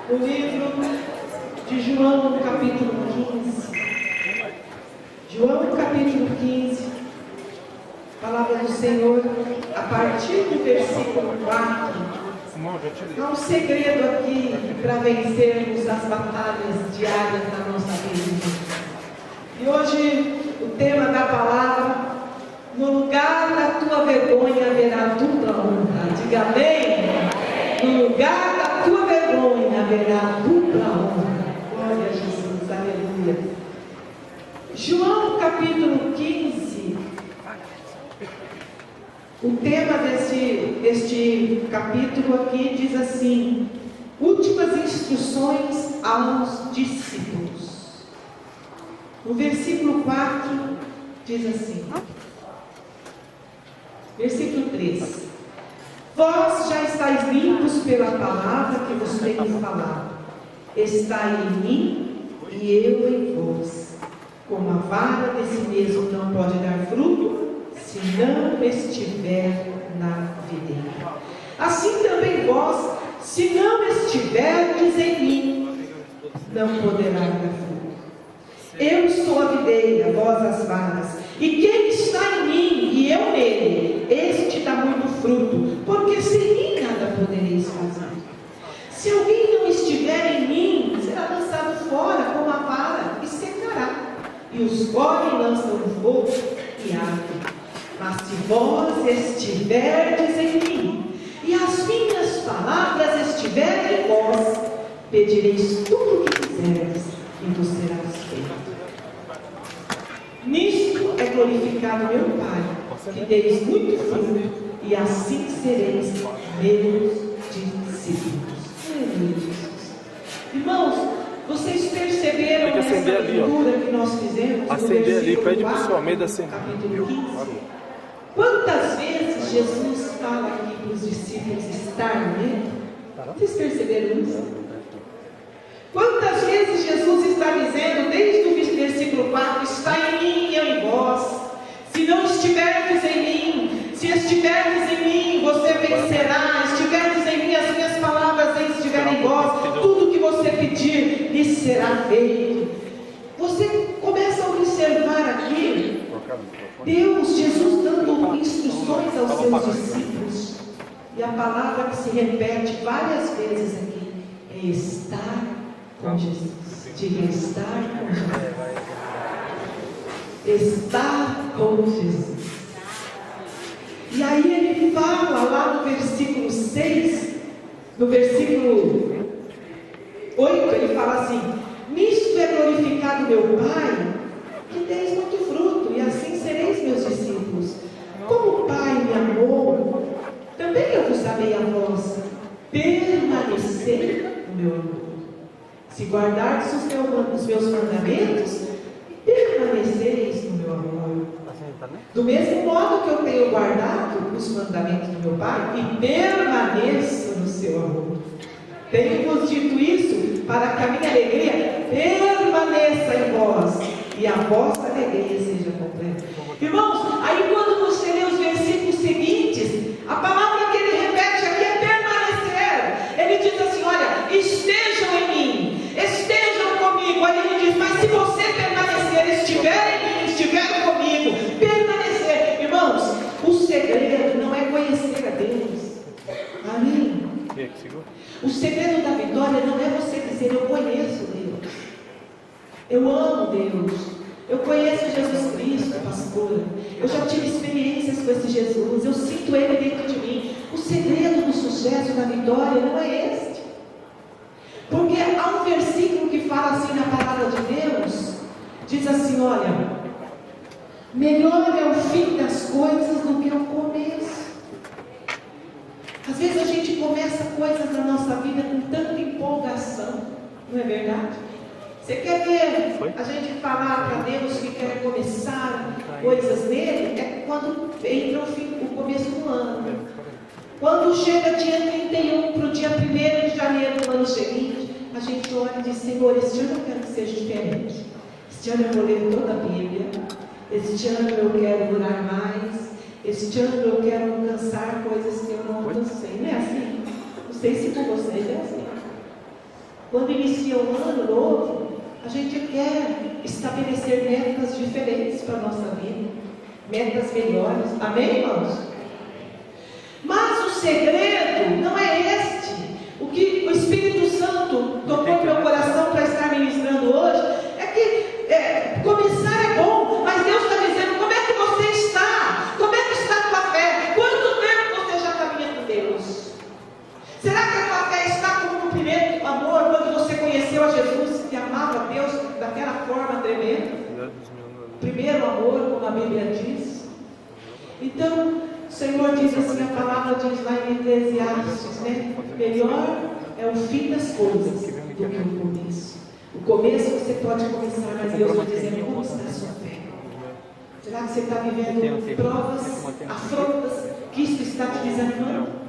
O livro de João, no capítulo 15. João, no capítulo 15. Palavra do Senhor, a partir do versículo 4. Há um segredo aqui para vencermos as batalhas diárias da nossa vida. E hoje o tema da palavra: no lugar da tua vergonha haverá dupla honra. Diga amém. No lugar da tua vergonha haverá dupla honra. Glória a Jesus, aleluia. João capítulo 15. O tema deste capítulo aqui diz assim: últimas instruções aos discípulos. No versículo 4 diz assim, versículo 3: vós já estáis limpos pela palavra que vos tenho falado. Estai em mim e eu em vós. Como a vara de si mesmo não pode dar fruto se não estiver na videira, assim também vós, se não estiverdes em mim, não poderá dar fruto. Eu sou a videira, vós as varas, e quem está em mim e eu nele, este dá muito fruto, porque sem mim nada podereis fazer. Se alguém não estiver em mim, será lançado fora como a vara e secará, e os colhem e lançam no fogo e arde. Mas se vós estiverdes em mim, e as minhas palavras estiverem em vós, pedireis tudo o que quiserdes, e vos será feito. Nisto é glorificado meu Pai, que deis muito fruto, e assim sereis meus discípulos. Irmãos, vocês perceberam essa leitura que nós fizemos no versículo 4, capítulo 15? Quantas vezes Jesus fala aqui para os discípulos estar nele? Vocês perceberam isso? Quantas vezes Jesus está dizendo, desde o versículo 4, está em mim e eu em vós. Se não estiverdes em mim, se estiverdes em mim, você vencerá. Estiverdes em mim, as minhas palavras estiverem em vós, tudo que você pedir lhe será feito. Você começa a observar aqui Deus, Jesus dando instruções aos seus discípulos, e a palavra que se repete várias vezes aqui é estar com Jesus. Diga, estar com Jesus. Estar com Jesus. E aí ele fala lá no versículo 6, no versículo 8, ele fala assim: nisto é glorificado meu Pai, que deis muito fruto, e assim sereis meus discípulos. Como o Pai me amou, também eu vos amei a vós. Permanecei no meu amor. Se guardardes os meus mandamentos, permanecereis no meu amor. Do mesmo modo que eu tenho guardado os mandamentos do meu Pai, e permaneço no seu amor. Tenho-vos dito isso para que a minha alegria permaneça em vós e a vossa alegria seja completa. Irmãos, aí quando você lê os versículos seguintes, a palavra que ele repete aqui é permanecer. Ele diz assim: olha, estejam em mim, estejam comigo. Aí ele diz: mas se você permanecer, estiver em mim, estiver comigo, permanecer. Irmãos, o segredo não é conhecer a Deus. Amém? O segredo da vitória não é você dizer: eu conheço Deus, eu amo Deus, eu conheço Jesus Cristo, pastora, eu já tive experiências com esse Jesus, eu sinto Ele dentro de mim. O segredo do sucesso, da vitória, não é este. Porque há um versículo que fala assim na palavra de Deus, diz assim: olha, melhor é o fim das coisas do que o começo. Às vezes a gente começa coisas na nossa vida com tanta empolgação, não é verdade? Você quer ver a gente falar para Deus que quer começar coisas nele? É quando entra o começo do ano. Quando chega dia 31 para o dia 1º de janeiro do ano seguinte, a gente olha e diz: Senhor, este ano eu quero que seja diferente. Este ano eu vou ler toda a Bíblia. Este ano eu quero orar mais. Este ano eu quero alcançar coisas que eu não alcancei. Não é assim? Não sei se com vocês é assim. Quando inicia um ano novo, a gente quer estabelecer metas diferentes para a nossa vida, metas melhores. Amém, irmãos? Mas o segredo não é este. O que o Espírito Santo tocou no meu coração para estar ministrando hoje é que começar é bom, mas Deus está dizendo: como é que você está? Como é que está a tua fé? Quanto tempo você já caminha com Deus? Será que a tua fé está como no primeiro amor, quando você conheceu a Jesus e amava a Deus daquela forma tremenda? Primeiro amor, como a Bíblia diz. Então, o Senhor diz assim, a palavra diz lá em Eclesiastes, né? Melhor é o fim das coisas do que o começo. O começo você pode começar, mas Deus está dizendo: como está a sua fé? Será que você está vivendo provas, afrontas, que isso está te desanimando?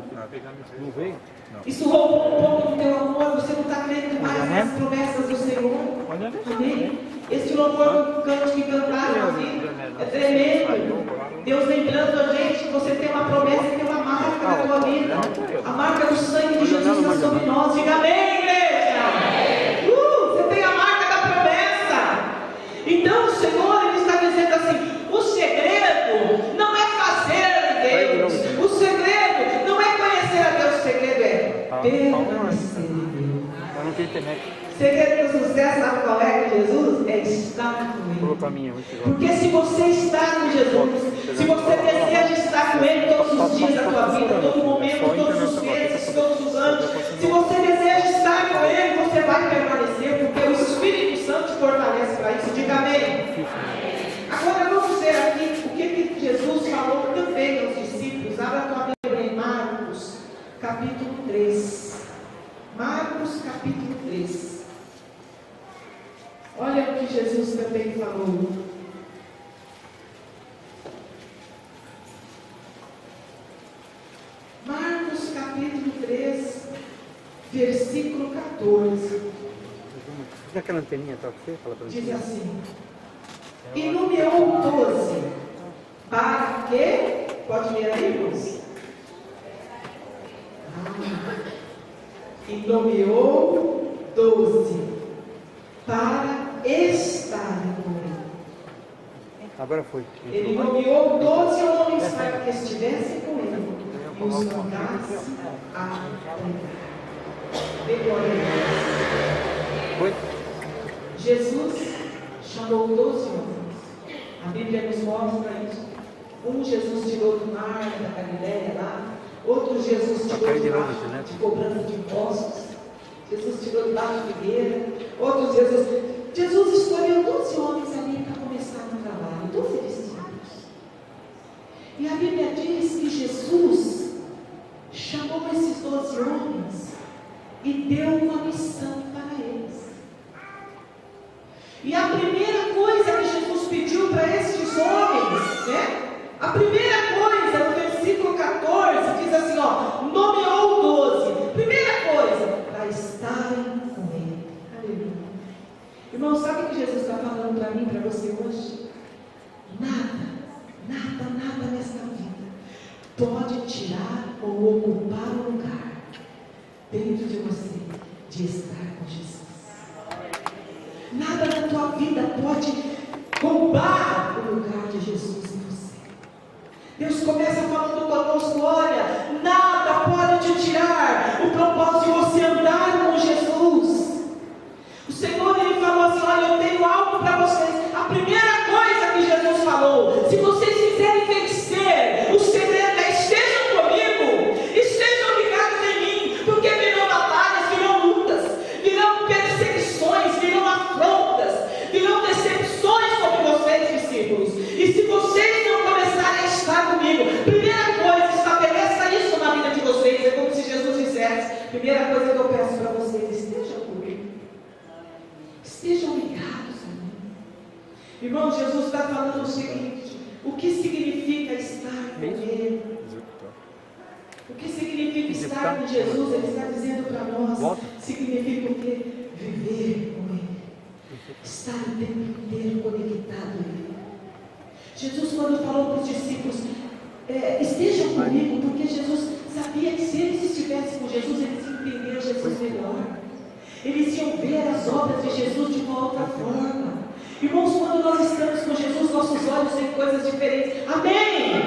Isso roubou um pouco do teu amor, você não está crendo mais nas promessas do Senhor? Amém? Esse louvor que cantaram aqui é tremendo. Deus lembrando a gente que você tem uma promessa e tem uma marca na tua vida. A marca do sangue de Jesus está sobre nós. Diga amém, igreja! Você tem a marca da promessa. Então o Senhor, Ele está dizendo assim: o segredo não é fazer Deus. O segredo não é conhecer a Deus. O segredo é permanecer em Deus. O segredo do sucesso, sabe qual é com Jesus? É estar com Ele. Porque se você está com Jesus, se você deseja estar com Ele todos os dias da tua vida, todo momento, todos os meses, todos os anos, se você deseja estar com Ele, você vai permanecer, porque o Espírito Santo te fortalece para isso. Diga amém. Agora vamos ver aqui o que Jesus falou também aos discípulos. Abra a tua Bíblia em Marcos, capítulo 3. Marcos, capítulo 3. Olha o que Jesus também falou. Marcos capítulo 3, versículo 14. Aquela anteninha, tá? Diz assim: e nomeou 12. Para quê? Pode ler aí, irmãos? E nomeou 12 para estarem com Ele. Agora foi. Ele nomeou 12 homens para que estivessem com Ele e os mandasse a pregar. Foi? Jesus chamou 12 homens. A Bíblia nos mostra isso. Um Jesus tirou do mar da Galileia lá. Outro Jesus tirou de lá de cobrança de impostos. Jesus tirou de lá de figueira. Outro Jesus escolheu 12 homens ali para começar no trabalho. 12 discípulos. E a Bíblia diz que Jesus chamou esses 12 homens e deu uma missão para eles. E a primeira coisa que Jesus pediu para estes homens, né? A primeira coisa, no versículo 14, diz assim, nomeou 12. Primeira coisa, para estarem com Ele. Aleluia. Irmão, sabe o que Jesus está falando para mim, para você hoje? Nada nesta vida pode tirar ou ocupar o lugar dentro de você de estar com Jesus. Nada na tua vida pode roubar o lugar de Jesus em você. Deus começa falando conosco: olha, nada pode te tirar o propósito de você andar com Jesus. O Senhor, Ele falou assim: olha, eu tenho algo para vocês. A primeira coisa que Jesus falou: se vocês quiserem vencer, o segredo é: estejam comigo, estejam ligados em mim, porque virão batalhas, virão lutas, virão perseguições, virão afrontas, virão decepções sobre vocês, discípulos. E se vocês não começarem a estar comigo, primeira coisa, estabeleça isso na vida de vocês. É como se Jesus dissesse: primeira coisa que eu peço para vocês, estejam comigo, estejam ligados a mim. Irmão, Jesus está falando o seguinte: o que significa estar com Ele? O que significa estar com Jesus? Ele está dizendo para nós: significa o quê? Viver com Ele, estar o tempo inteiro conectado a Ele. Jesus, quando falou para os discípulos: estejam comigo, porque Jesus sabia que se eles estivessem com Jesus, eles iam entender Jesus melhor. Eles iam as obras de Jesus de uma outra forma. Irmãos, quando nós estamos com Jesus, nossos olhos veem coisas diferentes. Amém?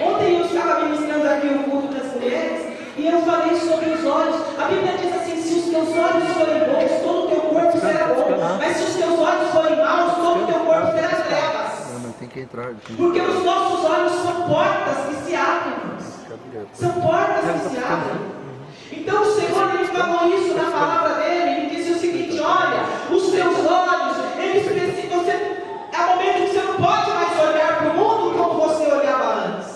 Ontem eu estava ministrando aqui o culto das mulheres e eu falei sobre os olhos. A Bíblia diz assim: se os teus olhos forem bons, todo o teu corpo será bom. Mas se os teus olhos forem maus, todo o teu corpo será trevas. Tem que entrar. Porque os nossos olhos são portas que se abrem. São portas que se abrem. Então o Senhor, Ele falou isso na palavra dele. Ele disse o seguinte: olha, os teus olhos, eles precisam, há momentos que você não pode mais olhar para o mundo como você olhava antes.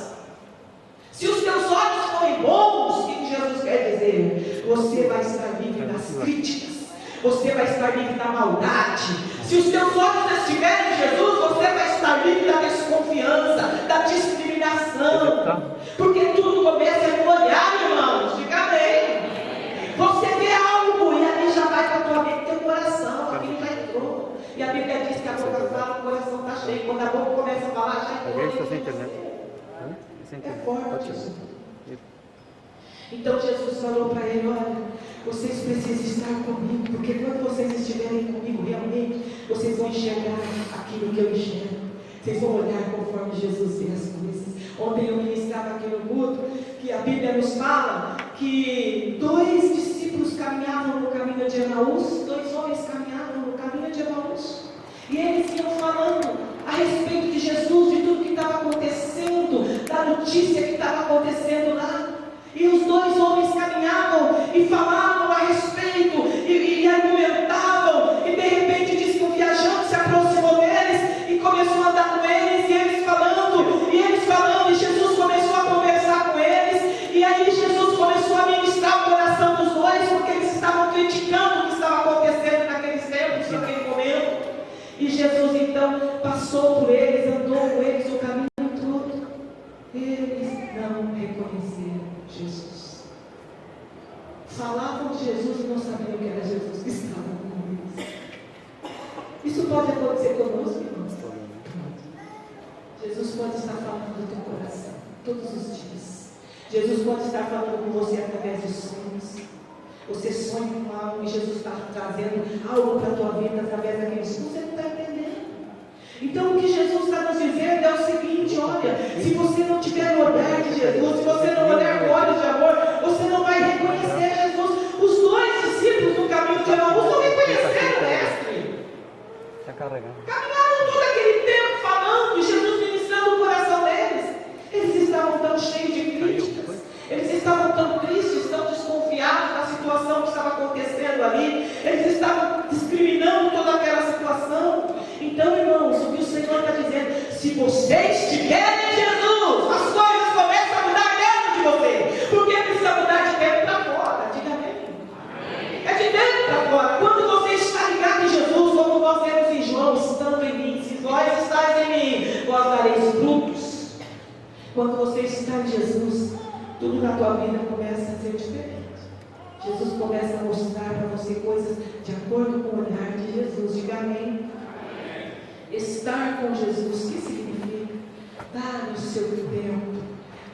Se os teus olhos forem bons, o que Jesus quer dizer? Você vai estar livre das críticas, você vai estar livre da maldade. Se os teus olhos estiverem em Jesus, você vai estar livre da desconfiança, da discriminação. Porque tudo começa no olhar, irmãos. Diga amém. Você vê algo e ali já vai para a tua mente, teu coração, aquilo já entrou. E a Bíblia diz que a boca fala, o coração está cheio. Quando a boca começa a falar, já entrou. É forte isso. Então Jesus falou para ele: olha, vocês precisam estar comigo, porque quando vocês estiverem comigo realmente, vocês vão enxergar aquilo que eu enxergo. Vocês vão olhar conforme Jesus vê as coisas. Ontem eu ministrava aqui no culto que a Bíblia nos fala que 2 discípulos caminhavam no caminho de Emaús, 2 homens caminhavam no caminho de Emaús, e eles iam falando a respeito de Jesus, de tudo que estava acontecendo, da notícia que estava acontecendo lá. E os 2 homens caminhavam e falavam a respeito, e argumentavam, e de repente diz que um viajante se aproximou deles e começou a andar com eles, e eles falando, e Jesus começou a conversar com eles, e aí Jesus começou a ministrar o coração dos 2, porque eles estavam criticando o que estava acontecendo naqueles tempos, naquele momento. E Jesus então passou por eles, andou com eles o caminho todo. Eles não reconheceram Jesus. Falavam de Jesus e não sabiam que era Jesus que estava com eles. Isso pode acontecer conosco, irmãos? Jesus pode estar falando do teu coração todos os dias. Jesus pode estar falando com você através de sonhos. Você sonha com algo e Jesus está trazendo algo para a tua vida através daqueles sonhos. Você não está entendendo. Então o que Jesus está nos dizendo é o seguinte: olha, se você não tiver o olhar de Jesus, se você não olhar com olhos de amor, você não vai reconhecer Jesus. Os 2 discípulos no caminho de Emaús não reconheceram o mestre. Caminharam todo aquele tempo falando, e Jesus ministrando o coração deles. Eles estavam tão cheios de críticas, eles estavam tão tristes, tão desconfiados da situação que estava acontecendo ali, eles estavam discriminando toda aquela situação. Então, irmãos, o que o Senhor está dizendo: se vocês tiverem Jesus, as coisas começam a mudar dentro de você, porque precisa mudar de dentro para fora. Diga amém. É de dentro para fora. Quando você está ligado em Jesus, como nós temos em João: estando em mim, se vós estáis em mim, vós dareis frutos. Quando você está em Jesus, tudo na tua vida começa a ser diferente. Jesus começa a mostrar para você coisas de acordo com o olhar de Jesus. Diga amém. Estar com Jesus, o que significa? Dar o seu tempo,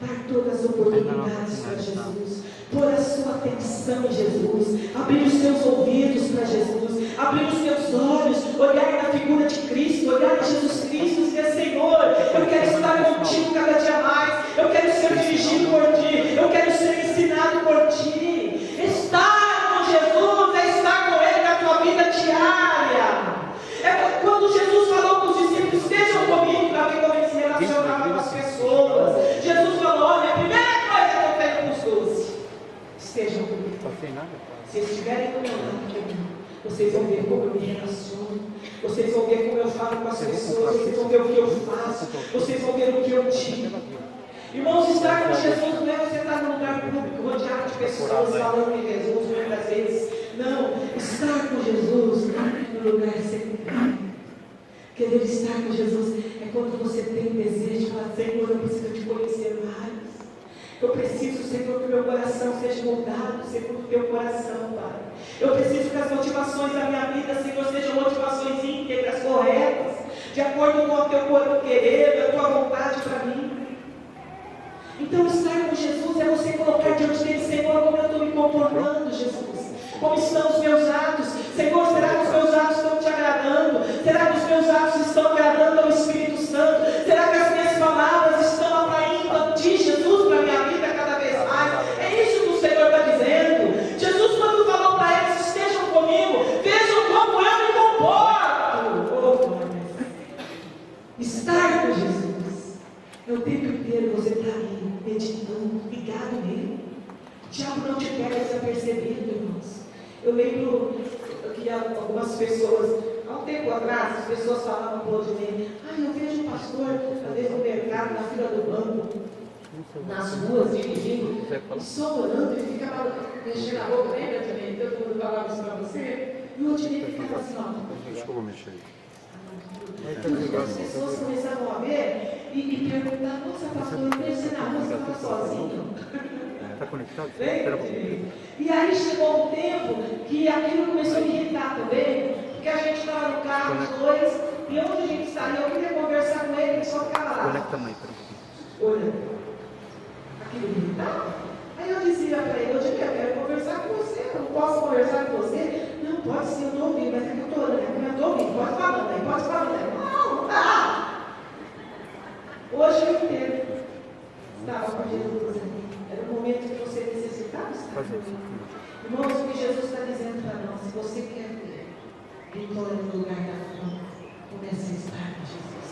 dar todas as oportunidades para Jesus, pôr a sua atenção em Jesus, abrir os seus ouvidos para Jesus, abrir os seus olhos, olhar na figura de Cristo, olhar em Jesus Cristo e dizer: Senhor, eu quero estar contigo cada dia mais, eu quero ser dirigido por Ti, eu quero ser ensinado por Ti. Estar com Jesus é estar com Ele na tua vida diária. É quando Jesus falou com os discípulos: estejam comigo, para ver como eles se relacionavam com as pessoas. Jesus falou: olha, a primeira coisa que eu tenho com os 12, estejam comigo. Se estiverem do meu lado, vocês vão ver como eu me relaciono, vocês vão ver como eu falo com as pessoas, vocês vão ver o que eu faço, vocês vão ver o que eu digo. Irmãos, estar com Jesus não é você estar num lugar público rodeado de pessoas falando de Jesus muitas vezes. Não, estar com Jesus no lugar secreto. Querer estar com Jesus é quando você tem desejo de falar: Senhor, eu preciso te conhecer mais. Eu preciso, Senhor, que o meu coração seja moldado segundo o teu coração, Pai. Eu preciso que as motivações da minha vida, Senhor, sejam motivações íntegras, corretas, de acordo com o teu querer, a tua vontade para mim. Então, estar com Jesus é você colocar diante dele: Senhor, como eu estou me comportando, Jesus? Como estão os meus atos? Senhor, será que os meus atos estão te agradando? Será que os meus atos estão agradando ao Espírito Santo? Será que as minhas palavras estão atraindo a Ti, Jesus, para a minha vida cada vez mais? É isso que o Senhor está dizendo. Jesus, quando falou para eles, estejam comigo, vejam como eu me comporto. Oh, glória. Estar com Jesus é o tempo inteiro você está ali, meditando, ligado nele. O diabo não te pega desapercebido, irmãos. Eu lembro que algumas pessoas, há um tempo atrás, as pessoas falavam para o Odinei: eu vejo um pastor, às vezes no mercado, na fila do banco, nas ruas, dirigindo, e só orando, e ficava mexendo a boca, lembra, Odinei? Todo mundo falava isso para você? E o Odinei ficava assim, ó. Desculpa mexer. As pessoas começavam a ver e perguntar: nossa, pastor, eu vejo você na rua, você estava sozinho. Está conectado? E aí chegou um tempo que aquilo começou a me irritar também, porque a gente estava no carro, os dois, e onde a gente saía, eu queria conversar com ele, ele só ficava lá. Conecta a mãe, Olha, aquilo me irritava. Aí eu dizia para ele: hoje eu quero conversar com você, eu não posso conversar com você. Não, pode sim, eu estou ouvindo, mas é que eu estou orando, eu estou ouvindo, pode falar, né? Pode falar, né? Não dá. Hoje eu entendo. Estava com Jesus ali. Era o momento que você necessitava estar com ele. Irmãos, o que Jesus está dizendo para nós: se você quer ver vitória no lugar da fome, comece a estar com Jesus.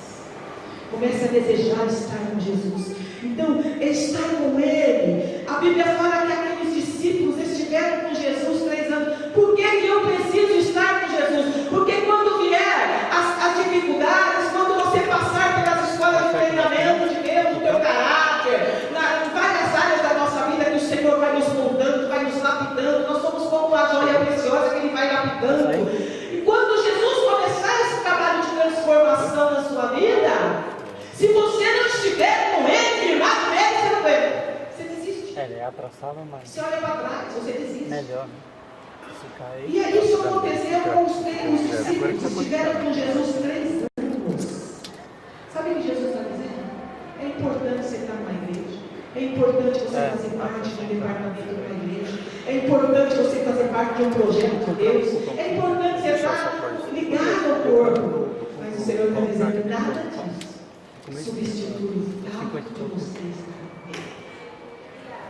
Comece a desejar estar com Jesus. Então, estar com Ele. A Bíblia fala que aqueles discípulos estiveram com Jesus 3 anos. Por que eu preciso estar com Jesus? Porque quando vier as dificuldades, quando você passar pelas escolas de treinamento de Deus, no teu caráter, em várias áreas da nossa vida que o Senhor vai nos moldando, vai nos lapidando, nós somos como uma joia preciosa que Ele vai lapidando. E quando Jesus começar esse trabalho de transformação na sua vida, se você não estiver com Ele, firmado nele, você não vê. Você desiste. Ele é atraçado, mas Você olha para trás, você desiste. melhor, né? Se cair, E aí isso aconteceu com os discípulos que estiveram com Jesus 3 anos. Sabe o que Jesus está dizendo? É importante você estar numa igreja. É importante você fazer parte de um departamento de uma igreja. É importante você fazer parte de um projeto de Deus. É importante você estar ligado ao corpo. Mas o Senhor está dizendo: nada disso substitui o fato de você estar com Ele.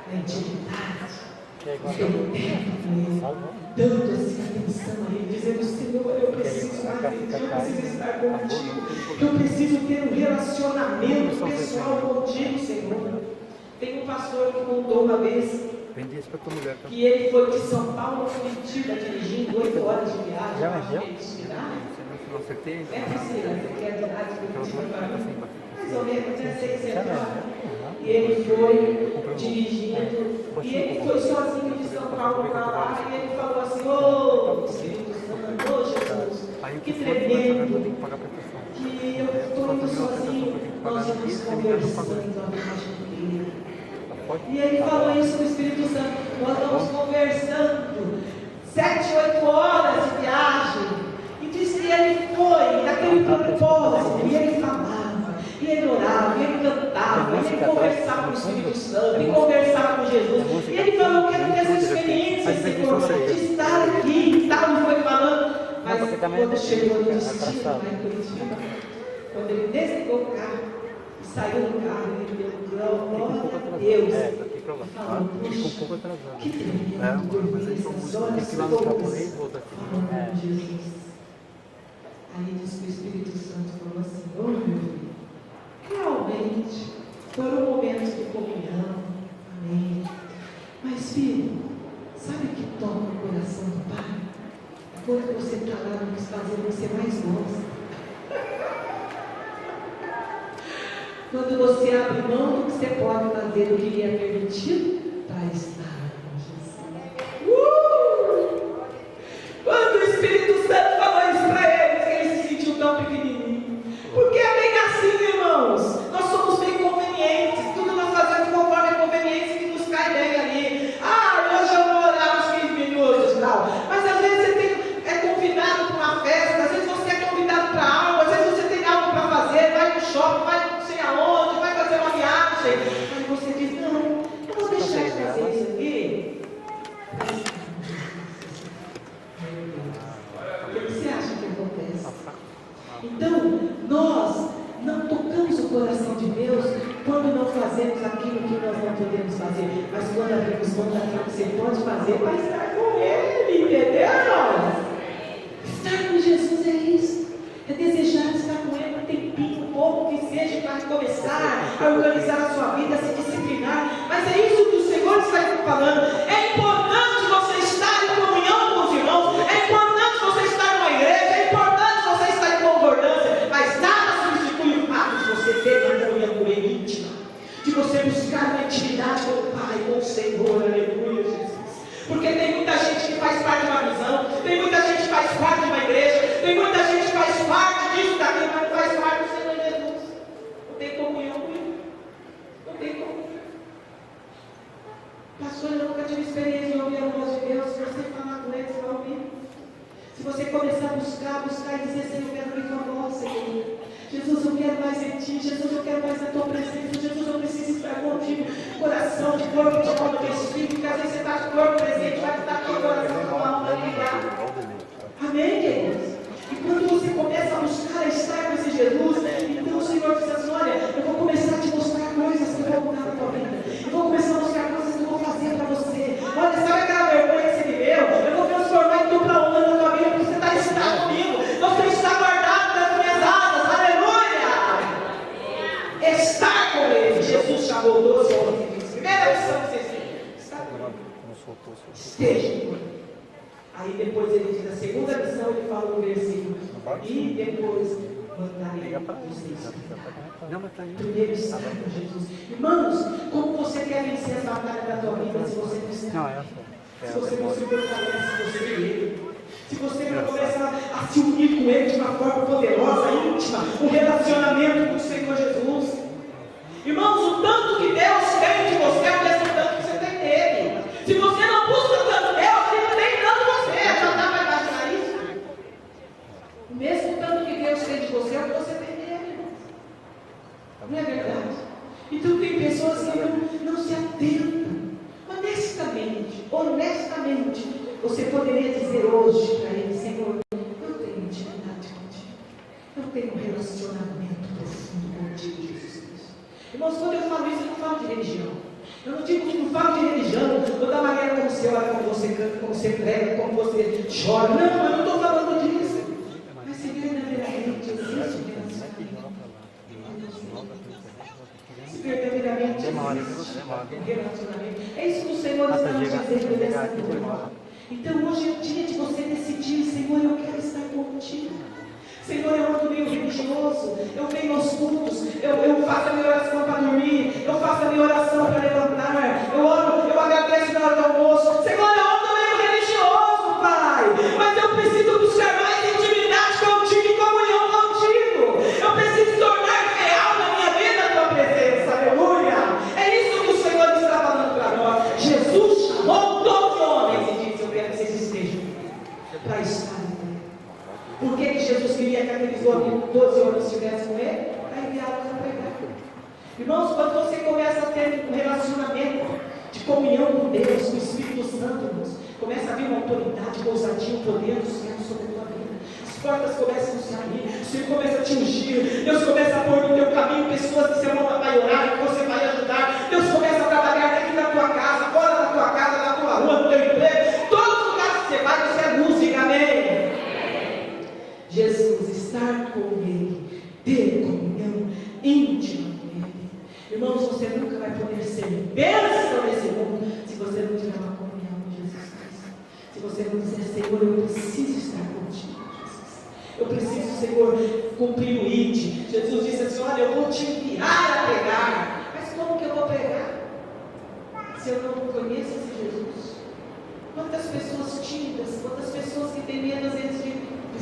A intimidade, o teu tempo com Ele, dando assim atenção a Ele, dizendo: Senhor, eu preciso mais de Ti, eu preciso estar contigo, eu preciso ter um relacionamento pessoal contigo, Senhor. Tem um pastor que contou uma vez que ele foi de São Paulo a Curitiba dirigindo 8 horas de viagem. Já é não acertei? É Priscila, você quer de lá de Curitiba para mais ou menos, tinha 6 anos. E ele foi dirigindo, e ele foi sozinho de São Paulo para lá, e ele falou assim: ô Espírito Santo, ô Jesus, que tremendo, que eu estou indo sozinho, nós estamos conversando a viagem dele. E ele falou isso com o Espírito Santo: nós estamos conversando 7, 8 horas de viagem. E disse que ele foi naquele propósito, e ele falava, e ele orava, e ele cantava, e ele conversava com o Espírito Santo, e conversava com Jesus. E ele falou: quero ter essa experiência, Senhor, de estar aqui e tal. Ele foi falando, mas quando chegou no destino, lá em Curitiba, quando ele desligou o carro e saiu do carro, ele deu glória a Deus. Falou: puxa, que tremendo, dormir essas horas todas falando com Jesus. Aí diz que o Espírito Santo falou assim: ô meu filho, realmente foram momentos de comunhão, amém. Mas filho, sabe o que toca o coração do Pai? Quando você está lá no que fazer, você mais gosta. Quando você abre mão do que você pode fazer, do que lhe é permitido, para estar com Jesus. Quando o Espírito Santo falou isso para ele se sentiu tão pequenininho. Porque é bem assim, irmãos. Nós somos bem convenientes. Tudo nós fazemos conforme a conveniência que nos cai bem ali. Hoje eu vou orar uns 15 minutos e tal. Mas às vezes você é convidado para uma festa, às vezes você é convidado para algo, às vezes você tem algo para fazer, vai no shopping, vai não sei aonde, vai fazer uma viagem. Aí você diz: não, eu vou deixar de fazer isso aqui. Então, nós não tocamos o coração de Deus quando não fazemos aquilo que nós não podemos fazer, mas quando abrimos mão daquilo que você pode fazer para estar com Ele, entendeu? Estar com Jesus é isso, é desejar estar com Ele um tempinho, um pouco que seja, para começar a organizar a sua vida, a se disciplinar. Mas é isso que o Senhor está falando. É importante você estar em comunhão com os irmãos, é importante você estar numa igreja, é importante você estar em concordância, mas nada substitui o fato de você ter uma comunhão com Ele íntima, de você buscar uma intimidade com o Pai, com o Senhor, aleluia, Jesus. Porque tem muita gente que faz parte de uma visão, tem muita gente que faz parte de uma igreja, tem muita gente que faz parte disso, daquilo, mas não faz parte do Senhor Jesus. Não tem comunhão com Ele. Não tem comunhão. Pastor, eu nunca tive experiência de ouvir a voz de Deus. Se você falar com Ele, você vai ouvir. Se você começar a buscar e dizer, Senhor, eu quero ouvir tua voz, Senhor. Jesus, eu quero mais em Ti. Jesus, eu quero mais na Tua presença. Jesus, eu preciso estar contigo. Coração, de corpo, de alma, de espírito. Porque às vezes você está de corpo presente, vai estar com o coração, com a alma ligada. Amém, queridos? E quando você começa a buscar a estar com esse Jesus, então o Senhor diz assim, olha, eu vou começar a te mostrar coisas que vão mudar na tua vida. Eu vou começar a mostrar coisas que eu vou fazer para você. Olha, sabe aquela vergonha que você viveu? Eu vou transformar em tudo para honra na tua vida, porque você está comigo. Você está guardado nas minhas asas. Aleluia! Estar com Ele. Jesus chamou 12 homens e disse, primeira missão que vocês têm, está com Ele. Esteja com Ele. Aí depois ele diz a segunda missão, ele fala no versículo, e depois mandarei vocês. Primeiro estar com Jesus. Irmãos, como você quer vencer essa batalha da tua vida se você não está? Se você não se fortalece, se você não Ele. Se você não começa a se unir com Ele de uma forma poderosa, íntima, um relacionamento com o Senhor Jesus. Irmãos, o tanto que Deus tem de você é o mesmo tanto que você tem dele. Se você não busca tanto Deus, Ele não tem tanto você. Já dá para imaginar isso? O mesmo tanto que Deus tem de você é o que você tem dele. Não é verdade? Então tem pessoas que não se atentam. Honestamente, você poderia dizer hoje para Ele, Senhor, eu tenho intimidade contigo. Eu tenho um relacionamento profundo contigo, Jesus Cristo. Irmãos, quando eu falo isso, eu não falo de religião. Eu não falo de religião, ou da maneira como você ora, como você canta, como você prega, como você chora. Não, eu não estou falando disso. Mas se verdadeiramente existe relacionamento. Se verdadeiramente existe relacionamento. É isso que o Senhor está nos dizendo nessa noite. Então hoje é o dia de você decidir, Senhor, eu quero estar contigo. Senhor, eu ando meio religioso, eu venho aos cultos, eu faço a minha oração para dormir, eu faço a minha oração para levantar, eu oro, eu agradeço na hora do almoço. Senhor, eu ando meio religioso, Pai, mas eu preciso buscar mais intimidade contigo e comunhão contigo. Eu preciso tornar real na minha vida a tua presença, aleluia. É isso que o Senhor está falando para nós. Jesus chamou 12 homens e disse, eu quero que vocês estejam para estar. Por que Jesus queria que aqueles 12 homens estivessem com Ele? Para enviá-los a pregar. Irmãos, quando você começa a ter um relacionamento de comunhão com Deus, com o Espírito Santo, irmãos, começa a vir uma autoridade, ousadia, o poder do Senhor sobre a tua vida. As portas começam a se abrir, o Senhor começa a te ungir, Deus começa a pôr no teu caminho pessoas que você vai orar, que você vai ajudar. Deus começa a trabalhar daqui na tua casa, fora da tua casa, na tua rua, no teu emprego, todos os lugares que você vai, você é música, amém? Jesus, estar com Ele, ter comunhão íntima com Ele. Irmãos, você nunca vai poder ser bênção nesse mundo se você não tiver uma comunhão com Jesus Cristo. Se você não dizer, Senhor, eu preciso estar contigo, Jesus. Eu preciso, Senhor, cumprir o ID. Jesus disse assim, olha, eu vou te enviar a pregar. Mas como que eu vou pregar? Se eu não conheço esse Jesus? Quantas pessoas tímidas, quantas pessoas que têm medo às vezes de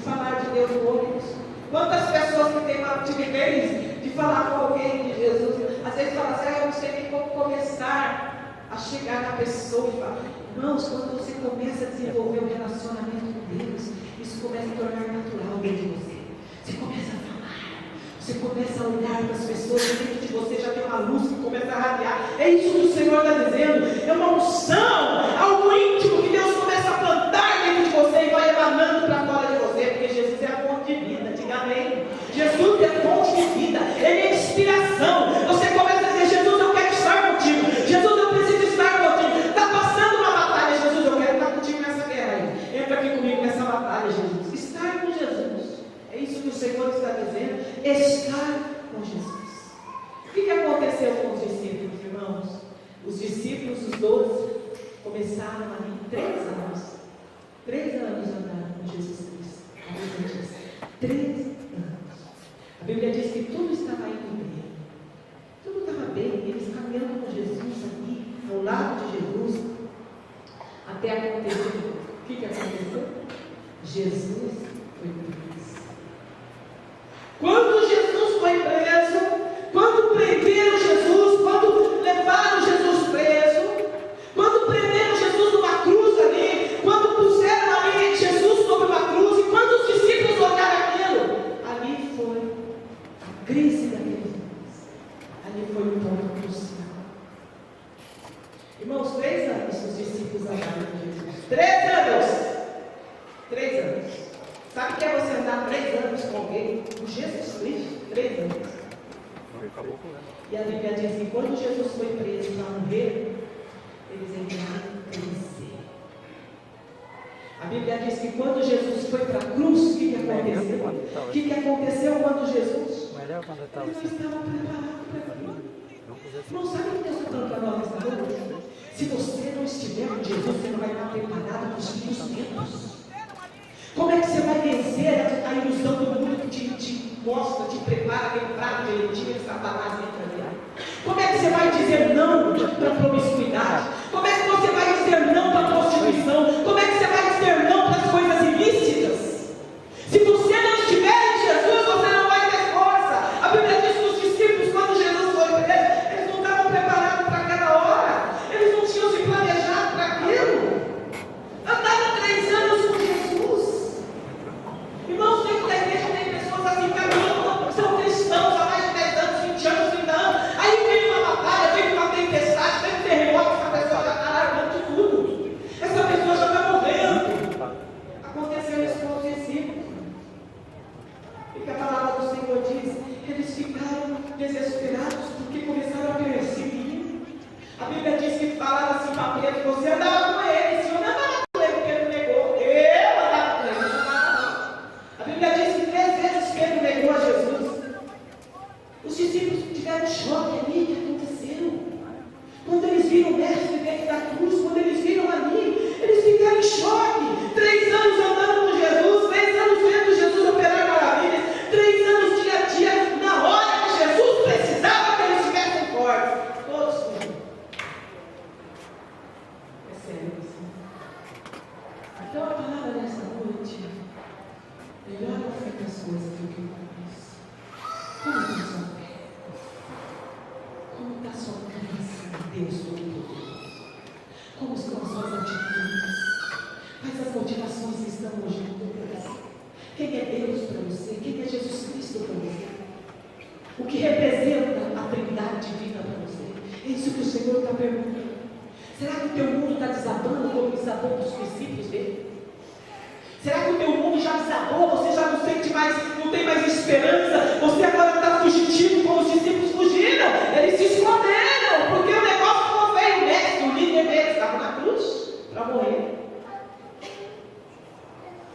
falar de Deus no ônibus. Quantas pessoas que têm uma timidez de falar com alguém de Jesus, às vezes falam assim, eu não sei nem como começar a chegar na pessoa e falar. Irmãos, quando você começa a desenvolver um relacionamento com Deus, isso começa a tornar natural dentro de você. Você começa a falar, você começa a olhar para as pessoas, dentro de você já tem uma luz que começa a radiar. É isso que o Senhor está dizendo, é uma unção, algo íntimo que Deus começa a plantar dentro de você e vai emanando para fora de você, porque Jesus é a fonte de vida. agradar a Jesus. Estar com Jesus. É isso que o Senhor está dizendo. Estar com Jesus. O que aconteceu com os discípulos, irmãos? Os discípulos, os 12, começaram ali 3 anos. 3 anos andando com Jesus Cristo. A Bíblia diz, 3 anos. A Bíblia diz que tudo estava indo bem. Tudo estava bem. Eles caminhando com Jesus ali, ao lado de Jesus. Até acontecer. O que aconteceu? Jesus foi preso. Quando Jesus foi preso, quando prenderam Jesus, quando levaram Jesus preso, quando prenderam Jesus numa cruz ali, quando puseram ali Jesus sobre uma cruz, e quando os discípulos olharam aquilo, ali foi a crise daqueles dias. Ali foi o ponto crucial. Irmãos, 3 anos os discípulos andaram com Jesus. 3 anos! 3 anos. Sabe o que é você andar 3 anos com alguém? Com Jesus Cristo, 3 anos. E a Bíblia diz que quando Jesus foi preso para morrer, eles entraram em crise. A Bíblia diz que quando Jesus foi para a cruz, o que aconteceu? O que aconteceu quando Jesus? Ele não estava preparado para aquilo. Não sabe o que Deus está falando para nós nessa noite? Se você não estiver com Jesus, você não vai estar preparado para os fins tempos. Como é que você vai vencer a ilusão do mundo que te mostra, te prepara aquele prato de lentilha que Satanás entra ali? Como é que você vai dizer não para a promiscuidade? Como é que você vai dizer não para a prostituição? Como é que você vai dizer não para as coisas ilícitas? Se você não estiver em Jesus, você não vai ter força. A Bíblia diz que os discípulos, quando Jesus foi preso, eles não estavam preparados para aquela hora. Eles não tinham se planejado para aquilo. Andaram 3 anos com Jesus. Irmãos, dentro da igreja tem pessoas assim caminhando, são cristãos há mais de 10 anos, 20 anos, 30 anos. Aí vem uma batalha, vem uma tempestade, vem um terremoto, essa pessoa já está largando de tudo. Essa pessoa já está morrendo. Aconteceu isso com os discípulos. E que a palavra do Senhor diz, eles ficaram desesperados porque começaram a perseguir. A Bíblia diz que falaram assim para Pedro, você andava com ele, se eu não andava com ele, porque ele negou. Eu andava com ele, não andava não. A Bíblia diz que 3 vezes Pedro negou a Jesus. Os discípulos tiveram choque ali, o que aconteceu? Quando eles viram o mestre dentro da cruz, quando eles viram ali, eles ficaram em choque. 3 anos andando com Jesus, 3 anos vendo Jesus operar maravilhas, 3 anos dia a dia, na hora que Jesus precisava que eles estivessem fortes. Todos fugiram. É sério isso. Então a palavra dessa noite, melhor não fica as coisas do que o começo. Como está sua fé? Como está sua crença em Deus Todo-Poderoso? Como estão as suas atitudes? Quais as motivações que estão hoje juntas? Quem é Deus para você? Quem é Jesus Cristo para você? O que representa a Trindade divina para você? É isso que o Senhor está perguntando. Será que o teu mundo está desabando como desabou dos discípulos dele? Será que o teu mundo já desabou? Você já não sente mais, não tem mais esperança? Você agora está fugitivo como os discípulos fugiram? Eles se esconderam, porque o negócio ficou feio. O mestre, o líder deles, estava na cruz para morrer.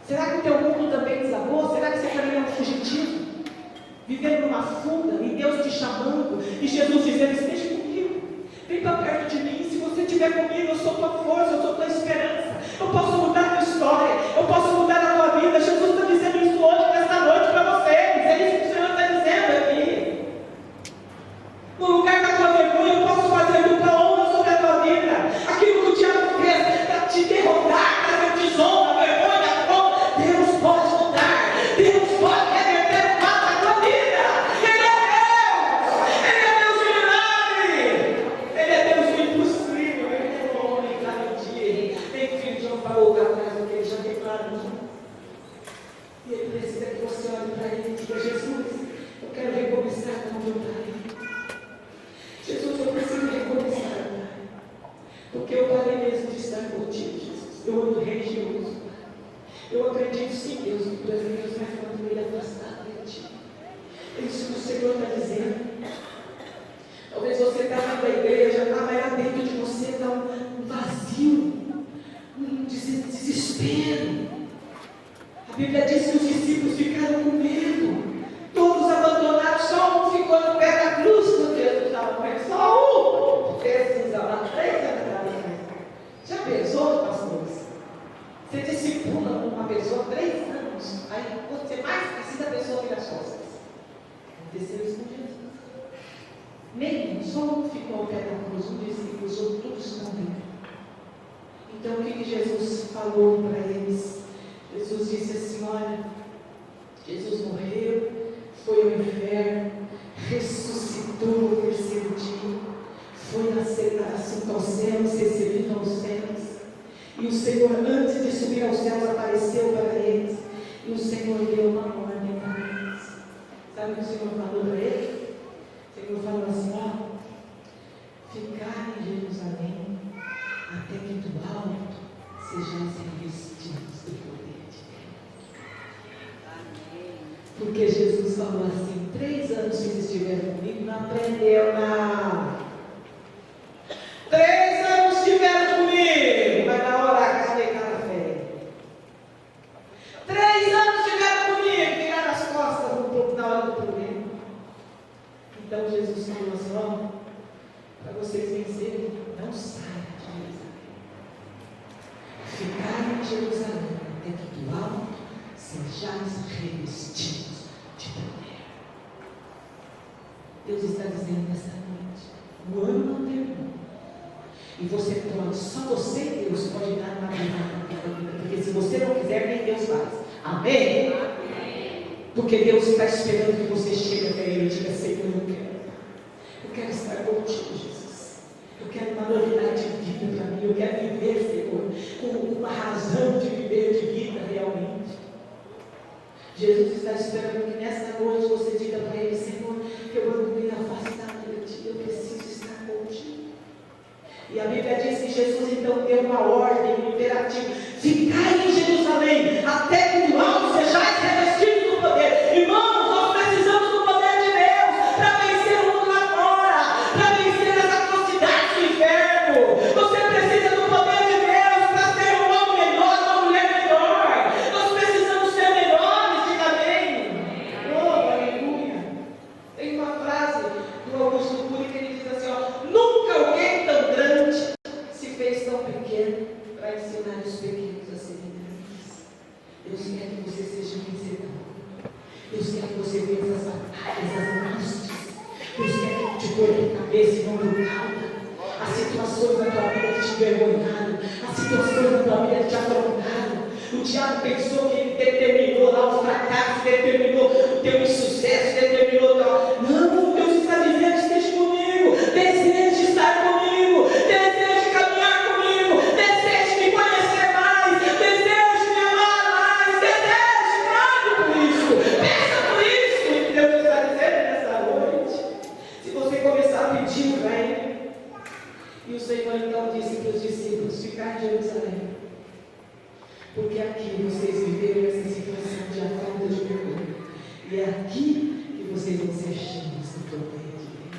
Será que o teu mundo também desabou? Será que você também é um fugitivo? Vivendo numa fuga, e Deus te chamando, e Jesus dizendo, esteja comigo, vem para perto de mim, se você estiver comigo, eu sou tua força, eu sou tua esperança, eu posso mudar a tua história, eu posso mudar a tua vida. Jesus está dizendo isso hoje, nesta noite para vocês, é isso que o Senhor está dizendo aqui. No lugar da tua vergonha, eu posso fazer muita honra sobre a tua vida, aquilo que o diabo fez para te derrotar, trazer desonra, vergonha, Deus pode mudar, Deus pode reverter o fato da tua vida. Ele é Deus de milagre, Ele é Deus do impossível, Ele é o homem cada dia, tem filho de um para outro atrás do que Ele já declarou. E Ele precisa que você olhe para Ele e diga, Jesus, eu quero recomeçar com o meu Pai. Jesus, eu preciso recomeçar, Pai, porque eu parei mesmo de estar contigo, Jesus. Eu ando religioso. Eu acredito sim, Deus, que tu és Deus, mas quando Ele afastado de ti. É isso que o Senhor está dizendo. Talvez você está na tua igreja, mas lá dentro de você está um vazio, um desespero. A Bíblia diz que os discípulos ficaram com medo. Todos abandonaram, só um ficou no pé da cruz quando Jesus estava morrendo. Só um! Jesus lá, 3 anos atrás. Já pensou, pastores? Você discipula uma pessoa 3 anos, aí quando você mais precisa, a pessoa vira as costas. Aconteceu isso com Jesus. Nenhum, só um ficou ao pé da cruz, um discípulo, os outros todos esconderam. Então o que Jesus falou para eles? Jesus disse assim: olha, Jesus morreu, foi ao inferno, ressuscitou no 3º dia, foi ascendendo aos céus, recebido aos céus. E o Senhor, antes de subir aos céus, apareceu para eles. E o Senhor deu uma ordem para eles. Sabe o que o Senhor falou para eles? O Senhor falou assim: ó, ficar em Jerusalém até que do alto sejais revestidos do poder de Deus. Porque Jesus falou assim: 3 anos vocês estiveram comigo, não aprendeu nada. 3 anos estiveram comigo, mas na hora cadê cara feia? 3 anos estiveram comigo, viraram as costas na hora do problema. Então Jesus falou assim: ó, para vocês vencerem, não saiam de Jerusalém. Ficar em Jerusalém até que do alto sejais revestidos de poder. Deus está dizendo nessa noite: o ano não terminou. E você pode, só você e Deus pode dar uma virada na tua vida. Porque se você não quiser, nem Deus faz. Amém? Amém. Porque Deus está esperando que você chegue até Ele e diga: Senhor, eu quero estar contigo, Jesus. Eu quero uma novidade de vida para mim. Eu quero viver, Senhor, com uma razão de viver de vida realmente. Jesus está esperando que nessa noite você diga para Ele: Senhor, que eu ando bem afastado de Ti, eu preciso estar contigo. E a Bíblia diz que Jesus então deu uma ordem, um imperativo: ficai em Jerusalém, até que do alto sejais revestidos do poder. Irmãos, nós precisamos do poder de Deus para vencer o mundo lá fora, para vencer as atrocidades do inferno. Você precisa do poder de Deus para ser um homem melhor, uma mulher melhor. Nós precisamos ser melhores, diga amém. Oh, aleluia. Tem uma frase do Augusto Cury que ele diz assim: ó, nunca alguém tão grande se fez tão pequeno para ensinar os pequenos a serem grandes. Deus quer que você seja vencedor. Deus quer que você vença as batalhas, as angústias. Deus quer que te pôr de cabeça e não do cauda. As situações da tua vida que te envergonharam, as situações da tua vida que te afrontaram. O diabo pensou que ele determinou lá o fracasso, determinou o teu insucesso, determinou o teu... Não, Deus está dizendo: esteja comigo, deseje estar comigo, deseje caminhar comigo, deseje me conhecer mais, deseje me amar mais, deseje, clame por isso, peça por isso. Deus está dizendo nessa noite. Se você começar a pedir para Ele. E o Senhor então disse para os discípulos: ficar em Jerusalém, porque aqui vocês viveram essa situação de afronta de vergonha, e é aqui que vocês vão ser cheios do poder de Deus,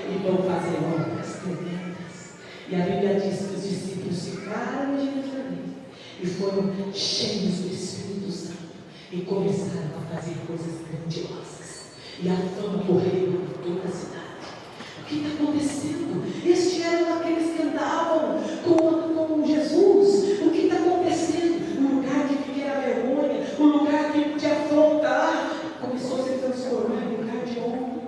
e vão fazer obras tremendas. E a Bíblia diz que os discípulos ficaram em Jerusalém, e foram cheios do Espírito Santo, e começaram a fazer coisas grandiosas, e a fama correu por toda a cidade. O que está acontecendo? Estes eram aqueles que andavam com Jesus. O que está acontecendo? O lugar que era vergonha, o lugar que te afronta, começou a se transformar em lugar de honra,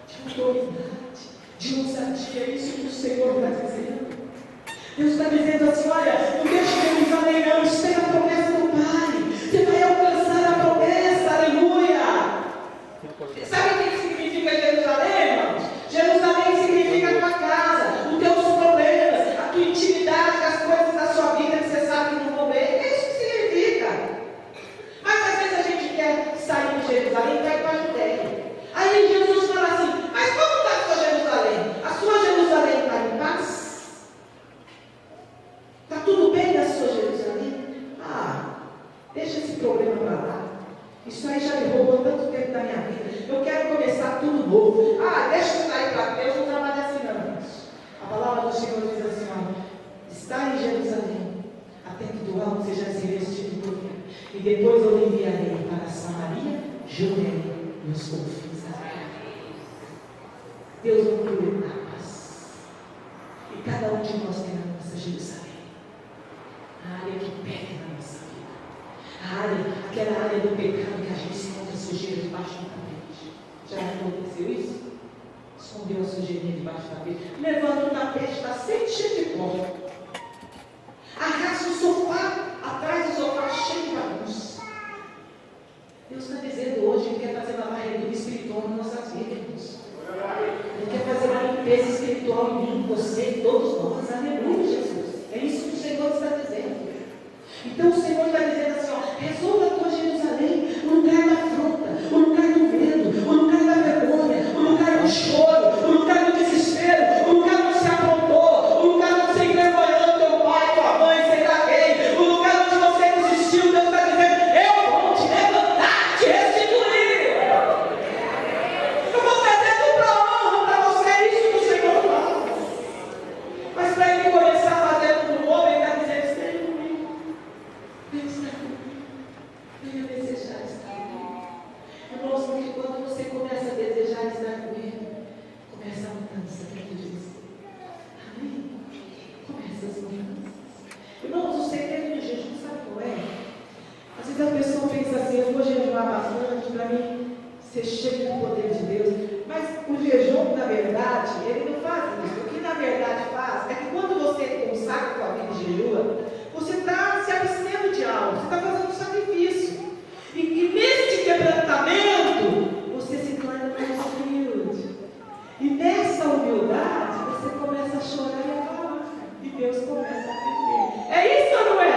de autoridade, de ousadia. É isso que o Senhor está dizendo. Deus está dizendo assim: olha, não deixe Jerusalém não, espera a promessa do Pai. Você vai alcançar a promessa, aleluia. Sabe o que significa Jerusalém, irmãos? Jerusalém significa a tua casa, os teus problemas, a tua intimidade, as coisas da sua vida que você sabe que não vão bem. É isso que significa. Mas às vezes a gente quer sair de Jerusalém e vai para a Judéia. Aí Jesus fala assim: mas como está a sua Jerusalém? A sua Jerusalém está em paz? Está tudo bem na sua Jerusalém? Deixa esse problema para lá. Isso aí já me roubou tanto tempo da minha vida. Eu quero começar tudo novo. Deixa eu sair para Deus, não trabalha assim não. A palavra do Senhor diz assim: está em Jerusalém, até que do alto seja revestido de poder. E depois eu o enviarei para Samaria, Judéia e os confins da terra. Deus não criou etapas. E cada um de nós tem a nossa Jerusalém. A área que pega na nossa vida. Aquela área do pecado que a gente esconde a sujeira debaixo do tapete. Já aconteceu isso? Escondeu a sujeirinha debaixo do tapete. Levanta o tapete, está sempre cheio de pó. Arrasta o sofá, atrás do sofá cheio de bagunça. Deus está dizendo hoje que quer fazer uma varredura espiritual na nossa vida, irmãos. Ele quer fazer uma limpeza espiritual em mim, você e todos nós. Aleluia, Jesus. É isso que o Senhor está dizendo. Então o Senhor está dizendo assim, ó, resolva a tua Jerusalém, o lugar da afronta, o lugar do medo, o lugar da vergonha, o lugar do choro, o lugar do desespero, o lugar onde se aprontou, o lugar onde você envergonhou teu pai, tua mãe, sei lá quem, o lugar onde você desistiu. Deus está dizendo, eu vou te levantar, te restituir. Eu vou trazer tudo para a honra para você, é isso que o Senhor fala. Mas para ele começar a fazer tudo novo, ele está dizendo, venha estar comigo, venha desejar estar comigo. Irmãos, porque quando você começa a desejar estar com ele, começa a mudança dentro de você. Amém? Começa as mudanças. Irmãos, o segredo do jejum, sabe qual é? Às vezes a pessoa pensa assim, eu vou jejuar bastante para mim ser cheio do poder de Deus. Mas o jejum, na verdade, ele não faz isso. O que na verdade faz é que quando você consagra a tua vida e jejua, você está se abstendo de algo, você está fazendo um sacrifício. E neste quebrantamento, você se torna mais humilde. E nessa humildade, você começa a chorar e a falar. E Deus começa a atender. É isso ou não é?